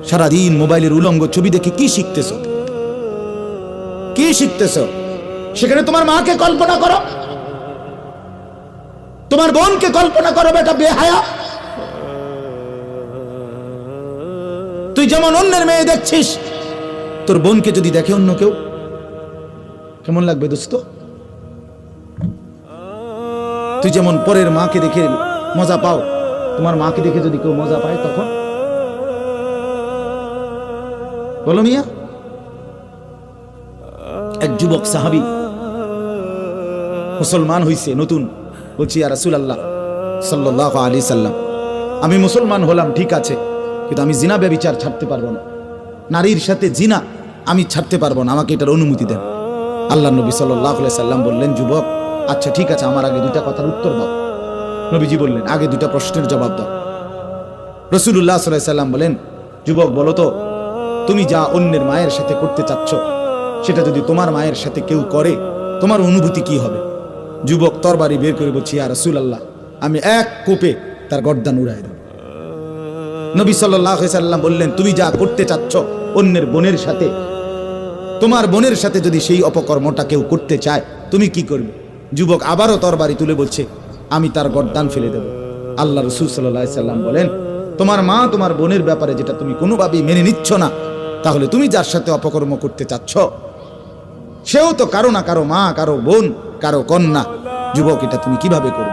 সারাদিন মোবাইলের উলঙ্গ ছবি দেখে কি শিখতেছ? কি শিখতেছ? সেখানে তোমার মাকে কল্পনা করো, তোমার বোনকে কল্পনা করো। বেটা বেহায়া, তুই যেমন অন্যের মেয়ে দেখছিস, তোর বোনকে যদি দেখে অন্য কেউ, কেমন লাগবে দোস্ত? তুই যেমন পরের মাকে দেখে মজা পাও, তোমার মাকে দেখে যদি কেউ মজা পায় তখন বলো মিয়া। এক যুবক সাহাবী মুসলমান হইছে নতুন, বলছি ইয়া রাসূলুল্লাহ সাল্লাল্লাহু আলাইহি সাল্লাম, আমি মুসলমান হলাম ঠিক আছে, কিন্তু আমি জিনা ব্যভিচার ছাড়তে পারবো না, নারীর সাথে জিনা আমি ছাড়তে পারবো না, আমাকে এটার অনুমতি দেন। আল্লাহ নবী সাল্লাল্লাহু আলাইহি সাল্লাম বললেন, যুবক আচ্ছা ঠিক আছে, আমার আগে দুইটা কথার উত্তর দাও। নবীজি বললেন, আগে দুইটা প্রশ্নের জবাব দাও। রাসূলুল্লাহ সাল্লাল্লাহু আলাইহি সাল্লাম বলেন, যুবক বলো তো, তুমি যা অন্যের মায়ের সাথে করতে চাচ্ছ, সেটা যদি তোমার মায়ের সাথে কেউ করে, তোমার অনুভূতি কি হবে? যুবক তরবারি বের করে বলছি, ইয়া রাসূলুল্লাহ, আমি এক কোপে তার গর্দান উড়াই দেব। নবী সাল্লাল্লাহু আলাইহি সাল্লাম বললেন, তুমি যা করতে চাচ্ছ অন্যের বোনের সাথে, তোমার বোনের সাথে যদি সেই অপকর্মটা কেউ করতে চায়, তুমি কি করবে? যুবক আবারও তরবারি তুলে বলছে, আমি তার গর্দান ফেলে দেব। আল্লাহ রাসূল সাল্লাল্লাহু আলাইহি সাল্লাম বলেন, তোমার মা তোমার বোনের ব্যাপারে যেটা তুমি কোনোভাবেই মেনে নিচ্ছ না, তাহলে তুমি যার সাথে অপকর্ম করতে চাচ্ছ সেও তো কারো না কারো মা, কারো বোন, কারো কন্যা। যুবক, এটা তুমি কিভাবে করবে?